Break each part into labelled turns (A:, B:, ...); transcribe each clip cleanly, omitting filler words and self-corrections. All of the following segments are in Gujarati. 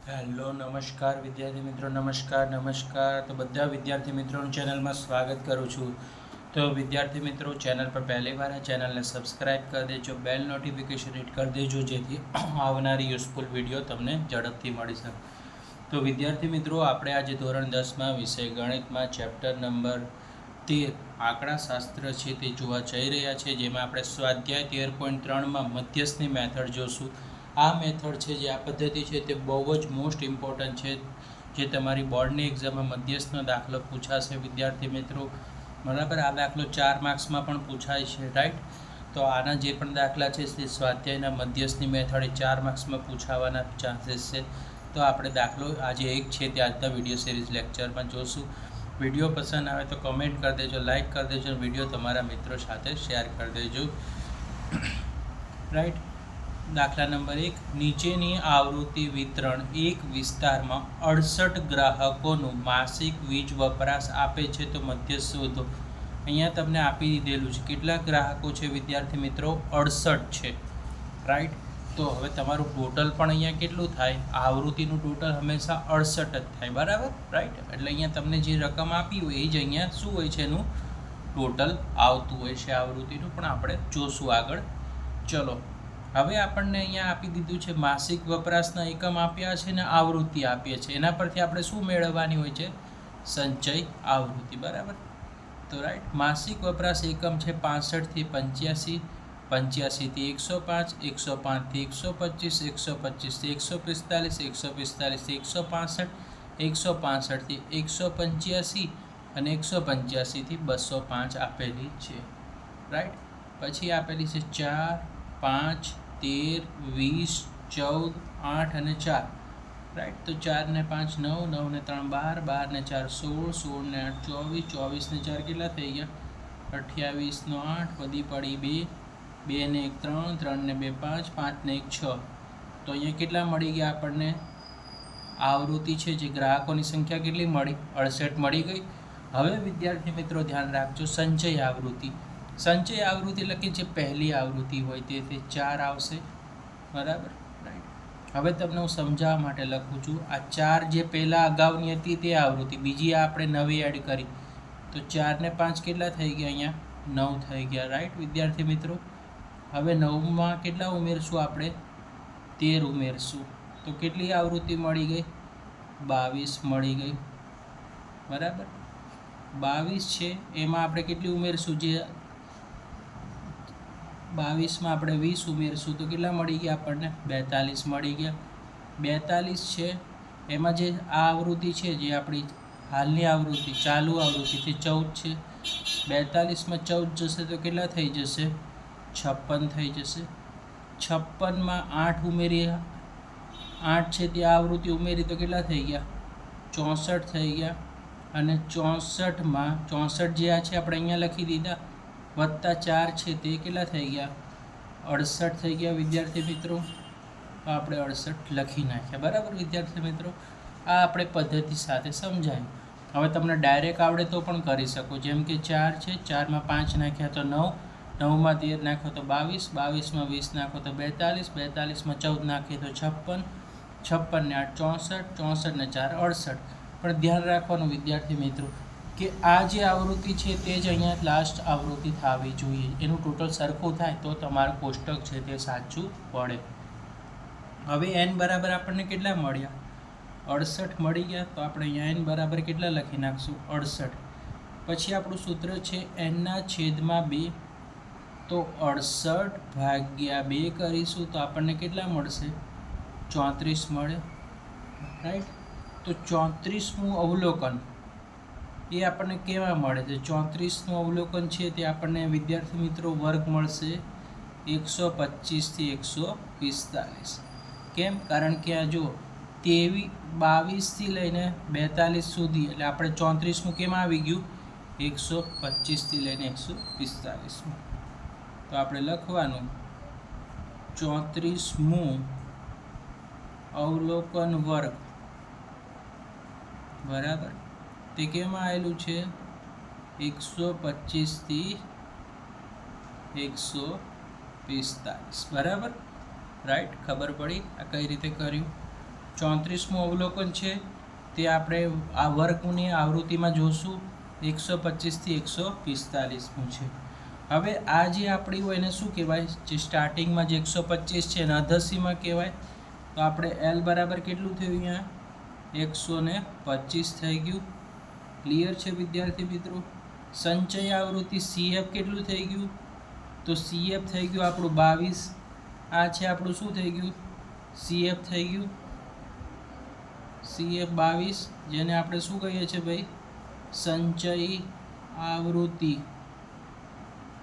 A: હેલો નમસ્કાર વિદ્યાર્થી મિત્રો, નમસ્કાર. તો બધા વિદ્યાર્થી મિત્રોનું ચેનલમાં સ્વાગત કરું છું. તો વિદ્યાર્થી મિત્રો, ચેનલ પર પહેલી વાર આ ચેનલને સબસ્ક્રાઈબ કરી દેજો, બેલ નોટિફિકેશન હિટ કરી દેજો, જેથી આવનારી યુઝફુલ વિડીયો તમને ઝડપથી મળી શકે. તો વિદ્યાર્થી મિત્રો, આપણે આજે ધોરણ 10માં વિષય ગણિતમાં ચેપ્ટર નંબર 13 આંકડાશાસ્ત્ર છે તે જોવા જઈ રહ્યા છે, જેમાં આપણે સ્વાધ્યાય 13.3માં મધ્યસ્થની મેથડ જોશું. આ મેથડ છે, જે આ પદ્ધતિ છે તે બહુ જ મોસ્ટ ઇમ્પોર્ટન્ટ છે, જે તમારી બોર્ડની એક્ઝામમાં મધ્યસ્થનો દાખલો પૂછાશે વિદ્યાર્થી મિત્રો. બરાબર, આ દાખલો 4 માર્ક્સમાં પણ પૂછાય છે, રાઈટ. તો આના જે પણ દાખલા છે તે સ્વાધ્યાયના મધ્યસ્થની મેથડ 4 માર્ક્સમાં પૂછાવાના ચાન્સીસ છે. તો આપણે દાખલો આજે એક છે તે આજના વિડીયો સિરીઝ લેક્ચરમાં જોશું. વિડીયો પસંદ આવે તો કમેન્ટ કરી દેજો, લાઇક કરી દેજો, વિડીયો તમારા મિત્રો સાથે શેર કરી દેજો, રાઈટ. દાખલા નંબર 1, નીચેની આવૃત્તિ વિતરણ એક વિસ્તારમાં 68 ગ્રાહકોનું માસિક વીજ વપરાશ આપે છે, તો મધ્યસ્થ શોધો. અહીંયા તમને આપી દીધેલું છે કેટલા ગ્રાહકો છે વિદ્યાર્થી મિત્રો, 68 છે, રાઈટ. તો હવે તમારું ટોટલ પણ અહીંયા કેટલું થાય, આવૃત્તિનું ટોટલ હંમેશા 68 જ થાય, બરાબર, રાઈટ. એટલે અહીંયા તમને જે રકમ આપી હોય એ જ અહીંયા શું હોય છે, એનું ટોટલ આવતું હોય છે આવૃત્તિનું, પણ આપણે જોશું આગળ. ચલો, હવે આપણને અહીંયા આપી દીધું છે માસિક વપરાશના એકમ આપ્યા છે ને આવૃત્તિ આપીએ છે, એના પરથી આપણે શું મેળવવાની હોય છે, સંચય આવૃત્તિ, બરાબર. તો રાઈટ, માસિક વપરાશ એકમ છે 65 થી 85, 85 થી 105, 105 થી 125, 125 થી 145, 145 થી 165, 165 થી 185 અને 185 થી 205 આપેલી છે, રાઈટ. પછી આપેલી છે 4, 5, 13, 20, 14, 8 અને 4, રાઈટ. તો 4 ને 5 9, 9 ને 3 12, 12 ને 4 16, 16 ને 8 24, 24 ને 4 કેટલા થઈ ગયા, 28 નો 8, વધી પડી 2, 2 ને 1 3, 3 ને 2 5, 5 ને 1 6. તો અહીંયા કેટલા મળી ગયા આપણને, આવૃત્તિ છે જે ગ્રાહકોની સંખ્યા કેટલી મળી, 68 મળી ગઈ. હવે વિદ્યાર્થી મિત્રો ધ્યાન રાખજો, સંચય આવૃત્તિ. સંચય આવૃત્તિ એટલે કે જે પહેલી આવૃત્તિ હોય તે 4 આવશે, બરાબર, રાઈટ. હવે તમને હું સમજાવવા માટે લખું છું, આ 4 જે પહેલાં અગાઉની હતી તે આવૃત્તિ, બીજી આપણે નવી એડ કરી, તો 4 ને 5 કેટલા થઈ ગયા, અહીંયા 9 થઈ ગયા, રાઈટ વિદ્યાર્થી મિત્રો. હવે 9માં કેટલા ઉમેરશું આપણે, 13 ઉમેરશું, તો કેટલી આવૃત્તિ મળી ગઈ, 22 મળી ગઈ, બરાબર. 22 છે એમાં આપણે કેટલી ઉમેરશું, જે 22માં આપણે 20 ઉમેરશું તો કેટલા મળી ગયા આપણને, 42 મળી ગયા. 42 છે એમાં જે આ આવૃત્તિ છે, જે આપણી હાલની આવૃત્તિ ચાલુ આવૃત્તિ છે 14 છે, 42માં 14 જશે તો કેટલા થઈ જશે, 56 થઈ જશે. 56માં 8 ઉમેરીએ, 8 છે તે આવૃત્તિ ઉમેરી તો કેટલા થઈ ગયા, 64 થઈ ગયા. અને 64માં 64 જે આ છે આપણે અહીંયા લખી દીધા, વત્તા 4 છે તે કેટલા થઈ ગયા, 68 થઈ ગયા વિદ્યાર્થી મિત્રો. તો આપણે 68 લખી નાખ્યા, બરાબર વિદ્યાર્થી મિત્રો. આ આપણે પદ્ધતિ સાથે સમજાયું. હવે તમને ડાયરેક્ટ આવડે તો પણ કરી શકો, જેમ કે 4 છે, 4માં 5 નાખ્યા તો 9, 9માં 13 નાખો તો 22, 22માં 20 નાખો તો 42, 42માં 14 નાખીએ તો 56, 56 ને 8 64, 64 ને 4 68. પણ ધ્યાન રાખવાનું વિદ્યાર્થી મિત્રો કે આ જે આવૃત્તિ છે તે જ અહીંયા લાસ્ટ આવૃત્તિ થવી જોઈએ, એનું ટોટલ સરખું થાય તો તમારું કોષ્ટક છે તે સાચું પડે. હવે n બરાબર આપણને કેટલા મળ્યા, 68 મળી ગયા, તો આપણે અહીંયા n બરાબર કેટલા લખી નાખશું, 68. પછી આપણું સૂત્ર છે n ના છેદમાં 2, તો 68 ભાગ્યા 2 કરીશું તો આપણને કેટલા મળશે, 34 મળે, રાઈટ. તો 34મું અવલોકન એ આપણને કેવા મળે છે, 34નું અવલોકન છે તે આપણને વિદ્યાર્થી મિત્રો વર્ગ મળશે 125 થી 145. કેમ, કારણ કે આ જો 22 થી લઈને 42 સુધી, એટલે આપણે 34મું કેમ આવી ગયું, 125 થી લઈને 145. તો આપણે લખવાનું 34મું અવલોકન વર્ગ, બરાબર, તે કેમાં આવેલું છે, 125 થી 145, બરાબર, રાઈટ. ખબર પડી આ કઈ રીતે કર્યું. 34મું અવલોકન છે તે આપણે આ વર્ગની આવૃત્તિમાં જોશું. 125 થી 145મું છે. હવે આ જે આપણી હોય એને શું કહેવાય? જે સ્ટાર્ટિંગમાં જે 125 છે એને અધસીમાં કહેવાય. તો આપણે એલ બરાબર કેટલું થયું? અહીંયા 125 થઈ ગયું. ક્લિયર છે વિદ્યાર્થી મિત્રો? સંચય આવૃત્તિ CF કેટલું થઈ ગયું? તો CF થઈ ગયું આપણું 22. આ છે આપણું શું થઈ ગયું? CF થઈ ગયું. CF 22, જેને આપણે શું કહીએ છીએ ભાઈ? સંચય આવૃત્તિ.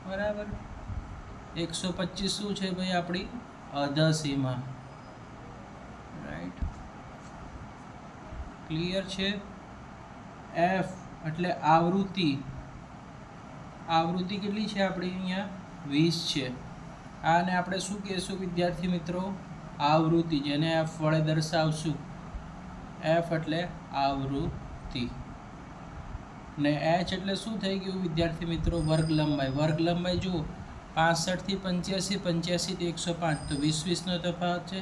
A: બરાબર. 125 શું છે ભાઈ? આપણી અધસીમા. રાઈટ, ક્લિયર છે? F એટલે આવૃત્તિ. આવૃત્તિ કેટલી છે આપણી? અહીંયા 20 છે. આને આપણે શું કહેશું વિદ્યાર્થી મિત્રો? આવૃત્તિ, જેને F વડે દર્શાવશું. F એટલે આવૃત્તિ. ને H એટલે શું થઈ ગયું વિદ્યાર્થી મિત્રો? વર્ગ લંબાઈ. વર્ગ લંબાઈ જુઓ, 65 થી 85, 85 થી 105, તો 20 નો તફાવત છે.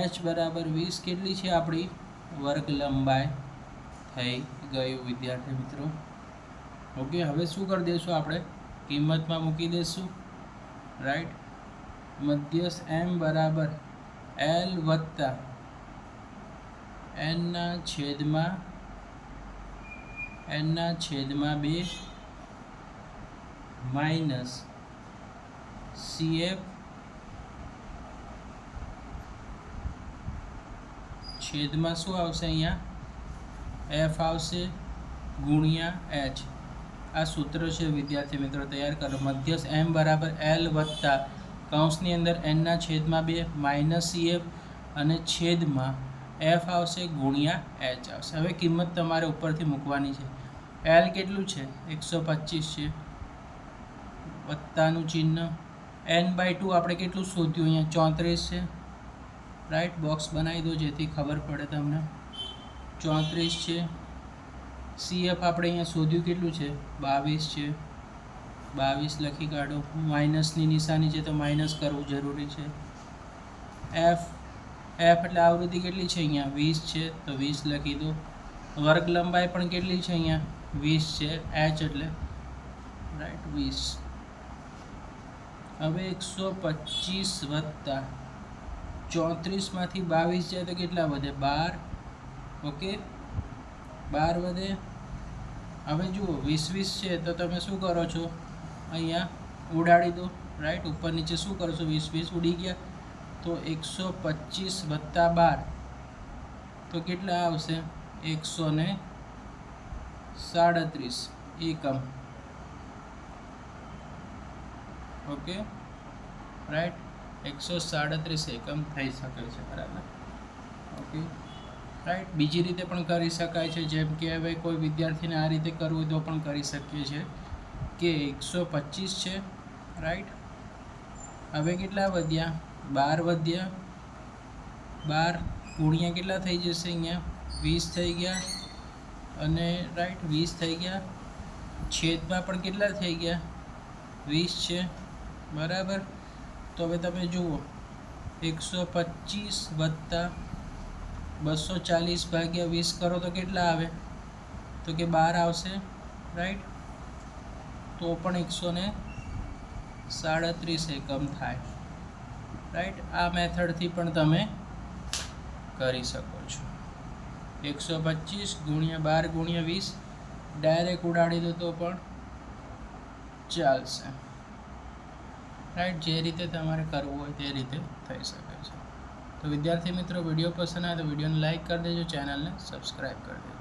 A: H બરાબર 20 કેટલી છે આપણી? વર્ગ લંબાઈ થઈ ગયું વિદ્યાર્થી મિત્રો. ઓકે, હવે શું કરી દઈશું આપણે? કિંમતમાં મૂકી દઈશું. રાઈટ. મધ્યસ્થ M બરાબર L વત્તા n ના છેદમાં 2 માઇનસ CF છેદમાં શું આવશે? અહીંયા F આવશે ગુણ્યા H. આ સૂત્ર છે વિદ્યાર્થી મિત્રો, તૈયાર કરો. મધ્યસ્થ M બરાબર L વત્તા કૌંસની અંદર n ના છેદમાં 2 માઇનસ CF અને છેદમાં F આવશે ગુણ્યા H આવશે. હવે કિંમત તમારે ઉપરથી મૂકવાની છે. L કેટલું છે? 125 છે. વત્તાનું ચિહ્ન. n/2 આપણે કેટલું શોધ્યું? અહીંયા 34 છે. રાઈટ, બોક્સ બનાવી દો જેથી ખબર પડે તમને. 34 છે. CF આપણે અહીંયા શોધ્યું કેટલું છે? 22 છે. 22 લખી કાઢો. માઇનસની નિશાની છે તો માઇનસ કરવું જરૂરી છે. F એટલે આવૃત્તિ કેટલી છે? અહીંયા 20 છે તો 20 લખી દો. વર્ગ લંબાઈ પણ કેટલી છે? અહીંયા 20 છે. H એટલે રાઈટ 20. હવે 125 વત્તા 34 માંથી 22 જાય તો કેટલા વધે? 12. ઓકે, 12 વધે. હવે જુઓ 20 છે તો તમે શું કરો છો? અહીંયા ઉડાડી દો. રાઈટ, ઉપર નીચે શું કરશો? 20 ઉડી ગયા. તો 125 વત્તા 12 તો કેટલા આવશે? 137 એકમ. ઓકે, રાઈટ, 137 એકમ થઈ શકે છે. બરાબર. Okay, right. બીજી રીતે પણ કરી શકાય છે, જેમ કે હવે કોઈ વિદ્યાર્થીને આ રીતે કરવું હોય તો પણ કરી શકીએ છીએ કે 125 છે. રાઈટ, હવે કેટલા વધ્યા? 12 વધ્યા. 12 ગુણ્યા કેટલા થઈ જશે? અહીંયા 20 થઈ ગયા. અને રાઈટ 20 થઈ ગયા. છેદમાં પણ કેટલા થઈ ગયા? 20 છે. બરાબર. તો હવે તમે જુઓ 125 વત્તા 240 ભાગ્યા 20 કરો તો કેટલા આવે? તો કે 12 આવશે. રાઈટ, તો પણ 137 એકમ થાય. રાઈટ, આ મેથડથી પણ તમે કરી શકો છો. 125 ગુણ્યા 12 ગુણ્યા 20 ડાયરેક્ટ ઉડાડી દો તો પણ ચાલશે. રાઈટ, જે રીતે તમારે કરવું હોય તે રીતે થઈ શકે છે. તો વિદ્યાર્થી મિત્રો, વિડીયો પસંદ આવે તો વિડીયોને લાઈક કરી દેજો, ચેનલને સબસ્ક્રાઈબ કરી દેજો.